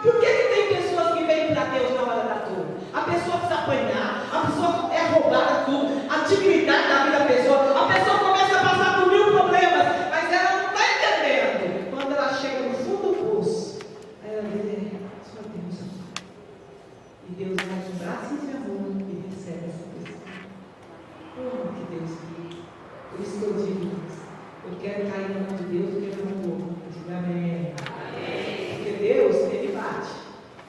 Por que tem pessoas que vêm para Deus na hora da dor? A pessoa precisa apanhar, a pessoa é roubada tudo, a dignidade da vida da pessoa, a pessoa começa a passar por 1000 problemas, mas ela não está entendendo. Quando ela chega no fundo do poço, aí ela diz, só Deus amor. E Deus dá os braços de amor e recebe essa pessoa. Oh, que Deus querido. Por isso que eu digo, eu quero cair na mão de Deus do que eu não vou. Diga amém. Porque Deus, ele bate.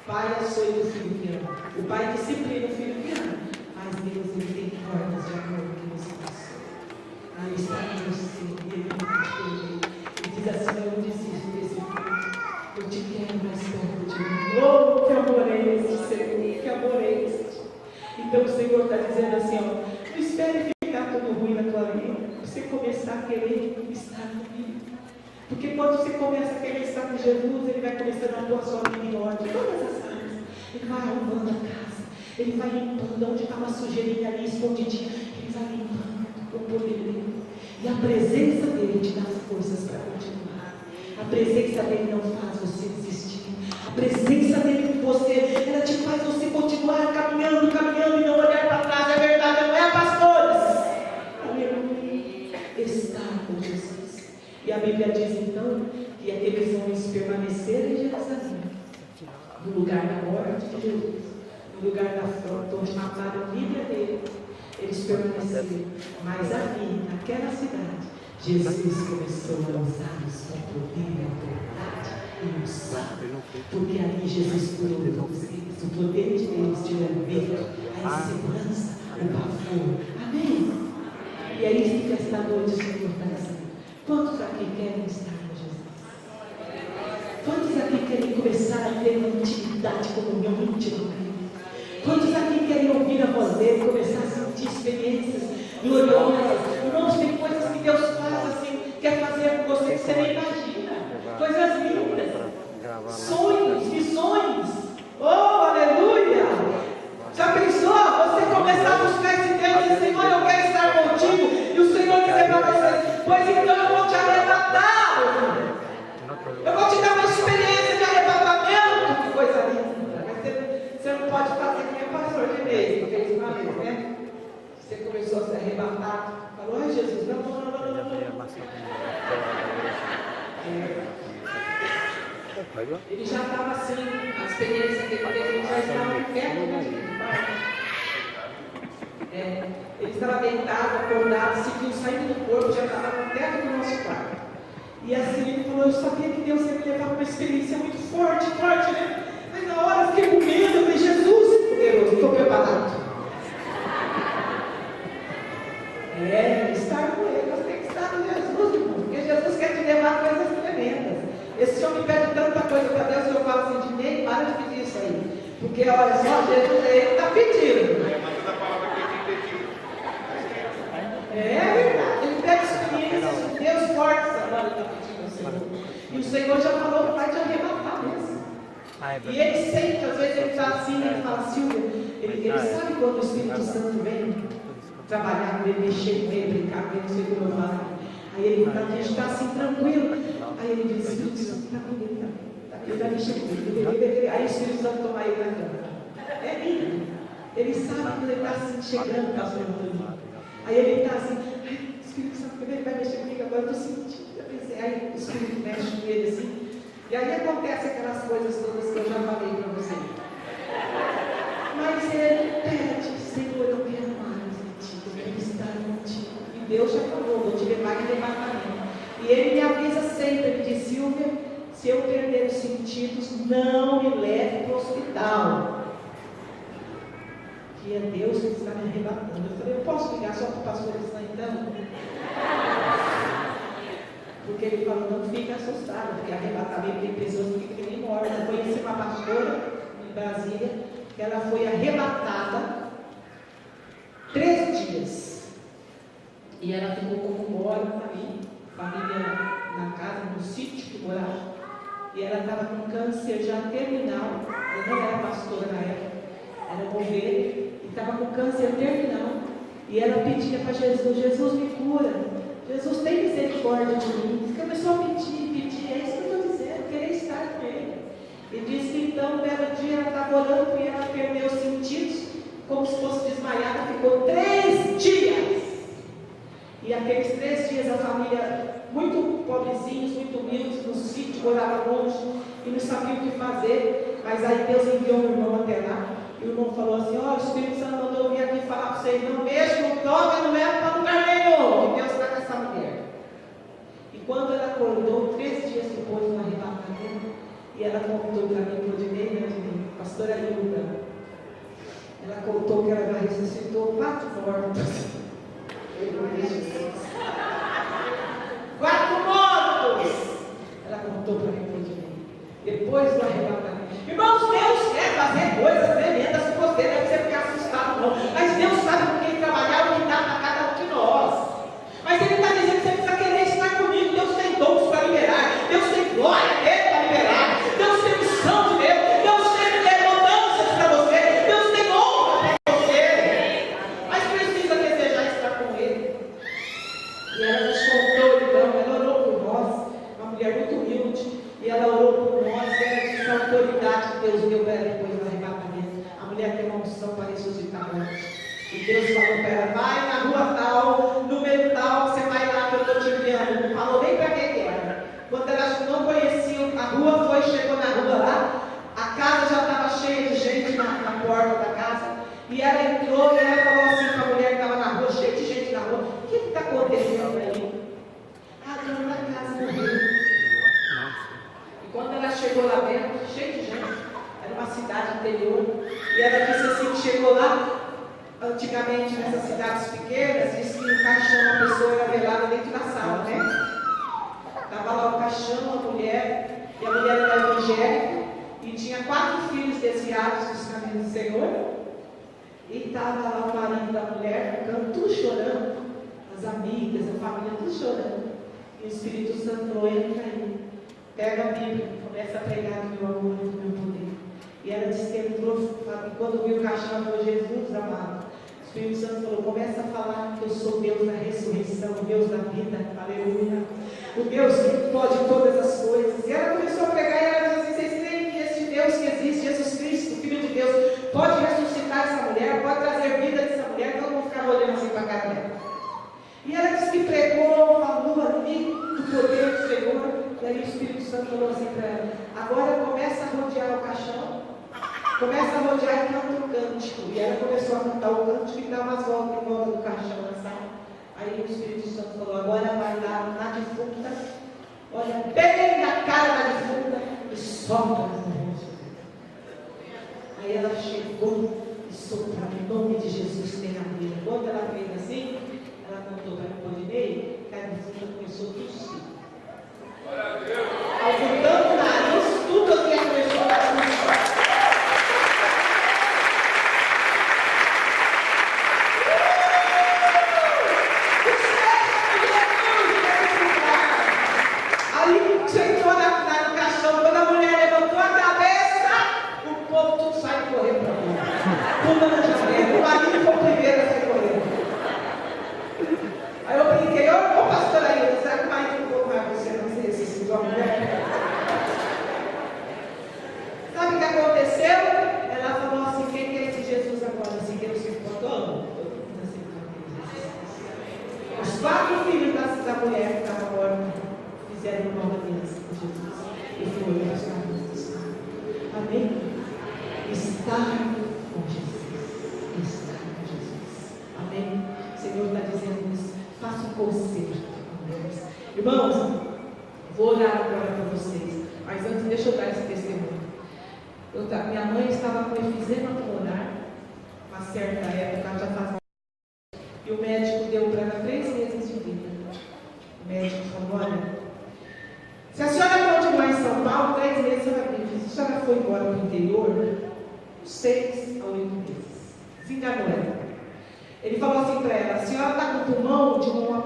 Pai açoita o filho que ama. O pai disciplina o filho que ama. Mas Deus, ele tem cordas de amor que você passou. Aí está com você e ele não te perder. Ele diz assim, eu não desisto desse filho. Eu te quero mais perto de mim. Oh, que amor é esse, Senhor? Que amor é esse? Então o Senhor está dizendo assim, ó, não espere ficar tudo ruim na tua vida. Você começar a querer estar comigo. Porque quando você começa a querer estar com Jesus, ele vai começando a pôr sua vida em ordem, todas as áreas. Ele vai arrumando a casa, ele vai limpando onde está uma sujeirinha ali escondidinha, ele vai limpando com o poder dele. E a presença dele te dá forças para continuar. A presença dele não faz você desistir. A presença dele com você, ela te faz você continuar caminhando e não olhar para trás. É verdade, não é, pastores? Aleluia. Estar com Jesus. E a Bíblia diz então que aqueles homens permaneceram em Jerusalém, no lugar da morte de Jesus, no lugar da afronta, onde mataram a Bíblia dele. Eles permaneceram, mas ali, naquela cidade, Jesus começou a usá-los com poder e autoridade e unção, porque ali Jesus curou todos eles. O poder de Deus tirou o medo, a insegurança, o pavor. Amém? E é isso que esta noite o Senhor está dizendo. Quantos aqui querem estar com Jesus? Quantos aqui querem começar a ter uma intimidade, comunhão íntima com Ele? Quantos aqui querem ouvir a voz dele, começar a sentir experiências gloriosas? Irmãos, tem coisas que Deus faz assim, quer fazer com você que você nem imagina. Coisas lindas, sonhos, visões. Oh, aleluia! Já pensou? Você começar a buscar esse Deus e dizer, Senhor, eu quero estar contigo. E o Senhor dizer para você, pois então eu vou te arrebatar. Eu vou te dar uma experiência de arrebatamento. Que coisa linda. Mas você não pode fazer que nem o pastor de vez, fez uma vez, né? Você começou a se arrebatar. Falou, ai Jesus, não. Ele já estava assim, a experiência que ele teve, ele já estava perto da gente. Ele estava deitado, acordado, se viu saindo do corpo, já estava no teto do nosso quarto. E assim ele falou, eu sabia que Deus ia me levar para uma experiência muito forte, né? Porque olha só, Jesus está pedindo. É verdade, ele pega experiências de Deus fortes agora, ele está pedindo ao Senhor. E o Senhor já falou que vai te arrebatar mesmo. E ele sente, às vezes ele está assim, ele fala, Silvia, ele sabe quando o Espírito Santo vem trabalhar com ele, mexer com ele, brincar com ele, não sei como eu falo. Aí ele está, a gente está assim, tranquilo. Aí ele diz, Espírito Santo está comigo, ele vai mexer comigo. Aí o Espírito Santo toma ele na cama. É lindo. Ele sabe quando ele está assim, chegando para a sua vida. Aí ele está assim, ai, o Espírito Santo ele vai mexer comigo agora, eu estou sentindo. Eu pensei, aí o Espírito mexe com ele assim. E aí acontece aquelas coisas todas que eu já falei para você. Mas ele pede, Senhor, eu quero mais de ti, eu quero estar contigo. E Deus já falou, vou te levar em arrebatamento. E ele me avisa sempre, ele diz, Silvia, se eu perder os sentidos, não me leve para o hospital. Que é Deus que está me arrebatando. Eu falei, eu posso ligar só para o pastor então? Porque ele falou, não fica assustado, porque arrebatamento tem pessoas que ficam nem mortas. Eu conheci uma pastora em Brasília, que ela foi arrebatada 3 dias. E ela ficou como mora ali, família na casa, no sítio que morava. E ela estava com câncer já terminal. Ela não era pastora na época, era ovelha. Estava com câncer terminal, e ela pedia para Jesus, Jesus me cura, Jesus tem misericórdia de mim. Você começou a pedir, é isso que eu estou dizendo, querer estar com ele. E diz que então, um belo dia, ela estava orando e ela perdeu os sentidos, como se fosse desmaiada, ficou 3 dias. E aqueles 3 dias a família, muito pobrezinhos, muito humildes, no sítio, morava longe, e não sabia o que fazer, mas aí Deus enviou um irmão até lá. E o irmão falou assim, ó, o Espírito Santo mandou vir aqui falar para vocês, não mexe, não toca, não leva para lugar nenhum, que Deus está com essa mulher. E quando ela acordou, 3 dias depois do arrebatamento, e ela contou para mim, Claudinei, pastora Hilda, ela contou que ela ressuscitou 4 mortos. 4 mortos! Ela contou para mim, Claudinei, depois do arrebatamento. Irmãos, Deus quer fazer coisas tremendas com você, não é você ficar assustado não, mas Deus sabe com quem trabalhar, o que dá para cada um de nós. Mas Ele está dizendo que você precisa querer estar comigo. Deus tem dons para liberar, Deus tem glória dele para liberar, Deus tem missão de Deus, Deus tem mudanças para você, Deus tem honra para você, mas precisa desejar estar com Ele. E ela nos contou então, ela orou por nós, uma mulher muito humilde, e ela orou por nós, e ela disse a autoridade que Deus deu para ela depois do arrebatamento. A mulher tem uma unção para ressuscitar morte. E Deus falou para ela, vai na rua tal, número tal, você vai lá que eu estou te enviando. Não falou nem para quem era. Quando ela não conhecia a rua, chegou na rua lá, a casa já estava cheia de gente na porta da casa. E ela entrou e ela falou assim para a mulher que estava na rua, cheia de gente na rua, o que está acontecendo aí? A dona da casa morreu. Quando ela chegou lá dentro, cheio de gente, era uma cidade interior, e ela disse assim, que chegou lá, antigamente nessas cidades pequenas, disse que no caixão a pessoa era velada dentro da sala, né? Estava lá o caixão, a mulher, e a mulher era evangélica, e tinha 4 filhos desviados dos caminhos do Senhor, e estava lá o marido da mulher, ficando tudo chorando, as amigas, a família, tudo chorando, e o Espírito Santo falou, entra aí. Pega a Bíblia e começa a pregar do meu amor e do meu poder. E ela disse que entrou, e quando viu o caixão, ela falou, Jesus amado. O Espírito Santo falou, começa a falar que eu sou Deus da ressurreição, o Deus da vida, aleluia. O Deus que pode todas as coisas. E ela começou a pregar e ela disse assim, vocês creem que este Deus que existe, Jesus Cristo, Filho de Deus, pode ressuscitar essa mulher, pode trazer vida dessa mulher, então eu vou ficar olhando assim para a cara dela. E ela disse que pregou, falou ali do poder do Senhor. E aí o Espírito Santo falou assim para ela, agora começa a rodear o caixão, começa a rodear e canta um cântico. E ela começou a cantar o cântico e dar umas voltas em volta do caixão na sala. Aí o Espírito Santo falou, agora vai lá na defunta, olha bem na cara da defunta e sopra no rosto. Aí ela chegou e soprou, em nome de Jesus tem a vida. Quando ela fez assim, ela contou para o Claudinei, que a defunta começou a tossir. Algodando o nariz, tudo aqui começou a tossir. pula na janela. O marido foi o primeiro a sair correndo. Aí eu brinquei, ô pastor aí, será que o marido não colocou você não sei se sua mulher? Sabe o que aconteceu? Ela falou assim, quem quer esse Jesus agora? Assim, Deus se importou? Os 4 filhos da mulher que estava morta fizeram uma nova aliança com Jesus. E foi para as cabeças. Amém? Estar com Jesus. Estar com Jesus. Amém? O Senhor está dizendo isso. Faça um concerto com Deus. Irmãos, vou orar agora para vocês. Mas antes, deixa eu dar esse testemunho. Minha mãe estava com efizema pulmonar, uma certa época, já faz. E o médico deu para ela 3 meses de vida. O médico falou: olha, se a senhora continuar em São Paulo, 3 meses ela vive. Se a senhora for embora para o interior, 6 a 8 meses. Desenganou ela. Ele falou assim para ela: a senhora está com o pulmão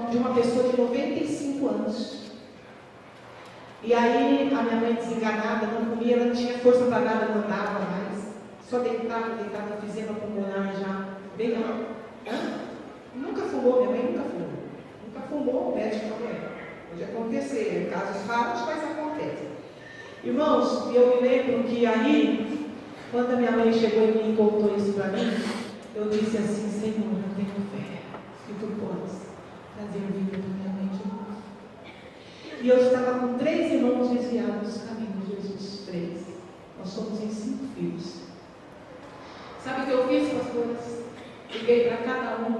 de uma pessoa de 95 anos. E aí a minha mãe desenganada, não comia, ela não tinha força para nada, não andava mais. Só deitava, fizendo pulmonar já bem alto. Nunca fumou, minha mãe nunca fumou. Nunca fumou, o médico falou: pode acontecer, casos raros, mas acontece. Irmãos, eu me lembro que aí, quando a minha mãe chegou em mim e contou isso para mim, eu disse assim: Senhor, eu tenho fé que tu podes trazer vida para minha mãe de novo. E eu estava com 3 irmãos desviados dos caminhos de Jesus. 3. Nós somos em 5 filhos. Sabe o que eu fiz, pastores? Liguei para cada um,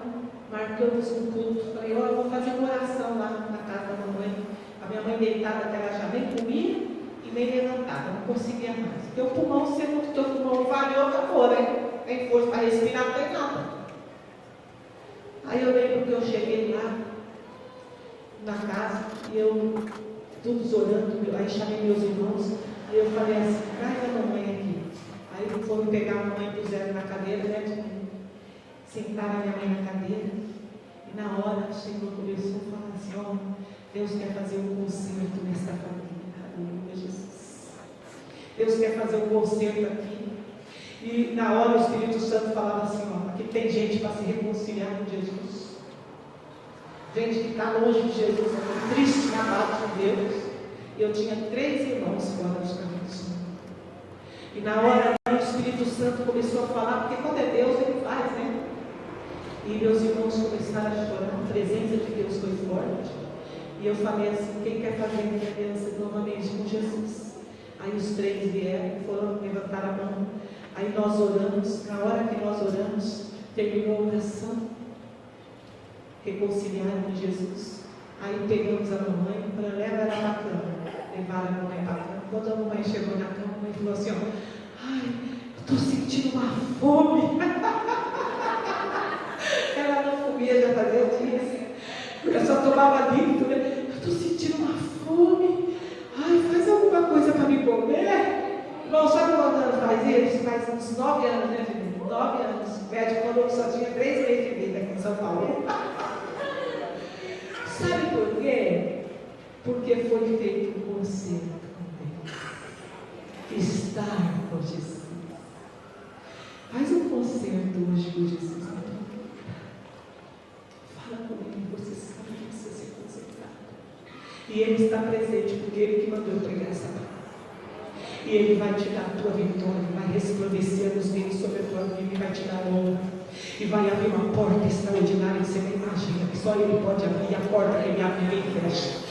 marcamos um culto. Falei: olha, eu vou fazer uma oração lá na casa da mamãe. A minha mãe deitada, até ela já nem comia e nem levantava, não conseguia mais. Porque o pulmão, segundo o teu pulmão falhou, acabou, né? Tem força para respirar, não tem nada. Aí eu lembro que eu cheguei lá na casa e eu, todos orando, aí chamei meus irmãos e eu falei assim: traz a mamãe aqui. Aí foram pegar a mamãe e puseram na cadeira, né? Sentaram a minha mãe na cadeira. E na hora o Senhor começou a falar assim: ó, Deus quer fazer um concerto nesta família. Aleluia, Jesus. Deus quer fazer um concerto aqui. E na hora o Espírito Santo falava assim: ó, aqui tem gente para se reconciliar com Jesus. Gente que está longe de Jesus, é triste, acabado com Deus. E eu tinha 3 irmãos fora dos caminhos do Senhor. E na hora o Espírito Santo começou a falar, porque quando é Deus, Ele faz, né? E meus irmãos começaram a chorar, a presença de Deus foi forte. E eu falei assim: quem quer fazer minha aliança novamente com Jesus? Aí os 3 vieram, foram levantar a mão. Aí nós oramos. Na hora que nós oramos, terminou a oração, reconciliaram com Jesus. Aí pegamos a mamãe para levar ela para a cama. Levaram a mamãe para a cama. Quando a mamãe chegou na cama, a mãe falou assim: ó, ai, eu estou sentindo uma fome. Ela não comia, já fazia dias. Ela só tomava líquido, né? Eu estou sentindo uma fome. Ai, faz alguma coisa para me comer. Irmão, sabe quando ela faz isso? Faz uns 9 anos, né, filho? 9 anos. O médico falou que só tinha 3 meses de vida aqui em São Paulo. Sabe por quê? Porque foi feito um concerto com Deus. Estar com Jesus. Faz um concerto hoje com Jesus. Fala com Ele, você sabe que precisa ser concertado. E Ele está presente, porque Ele que mandou eu pregar essa palavra. E Ele vai te dar a tua vitória, vai resplandecer nos dedos sobre a tua vida e vai te dar honra. E vai abrir uma porta extraordinária que você nem imagina, que só Ele pode abrir. A porta que Ele abre, ninguém fecha.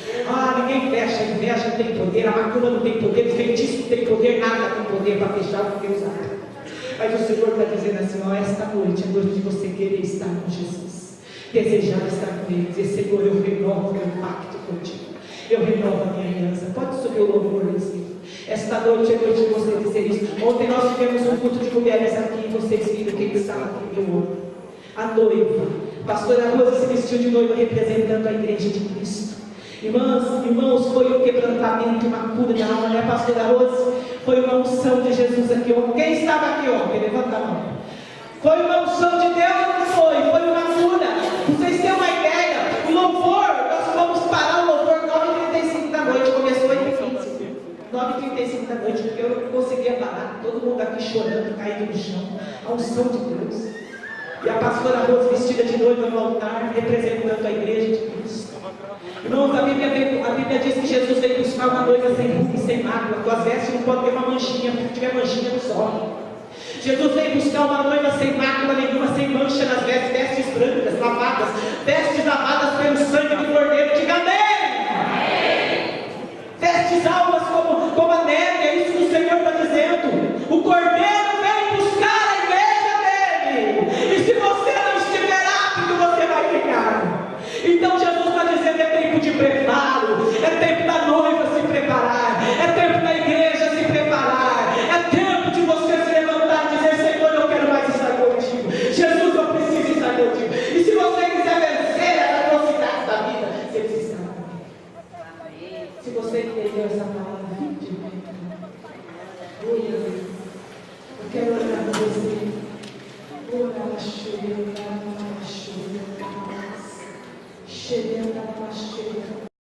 Ninguém fecha, a inveja não tem poder, a macumba não tem poder, o feitiço não tem poder, nada tem poder para fechar o que Deus abre. Mas o Senhor está dizendo assim: ó, esta noite é noite de você querer estar com Jesus, desejar estar com Ele, dizer: Senhor, eu renovo meu pacto contigo, eu renovo a minha aliança. Pode subir o louvor, Senhor. Esta noite é noite de você dizer isso. Ontem nós tivemos um culto de mulheres aqui, vocês viram quem estava aqui, meu amor. A noiva, pastora Rosa se vestiu de noiva representando a igreja de Cristo. Irmãos, foi um quebrantamento, uma cura da alma, né, pastora Rosa? Foi uma unção de Jesus aqui ontem. Quem estava aqui ontem? Levanta a mão. Foi uma unção de Deus ou não foi? Foi uma cura. Vocês têm uma ideia? O louvor, nós vamos parar o louvor 9h35 da noite, começou em 15. 9h35 da noite, porque eu não conseguia parar, todo mundo aqui chorando, caído no chão, a unção de Deus. E a pastora Rose vestida de noiva no altar, representando a igreja de Cristo. Irmãos, a Bíblia diz que Jesus veio buscar uma noiva sem ruga e sem mácula. Tuas vestes não podem ter uma manchinha, porque se tiver manchinha no sol. Jesus veio buscar uma noiva sem mácula nenhuma, sem mancha nas vestes, vestes brancas, lavadas pelo sangue do Cordeiro. Diga amém! Vestes alvas como a neve, é isso que o Senhor está dizendo. O Cordeiro veio buscar a igreja dele. E se você não estiver apto, você vai ficar. Então Jesus está dizendo: é tempo de preparo, é tempo da noiva se preparar, é tempo da igreja se preparar, é tempo de você se levantar e dizer: Senhor, eu quero mais estar contigo. Jesus, eu preciso estar contigo. E se você quiser vencer as atrocidades da vida, você precisa estar comigo. Se você entendeu essa palavra,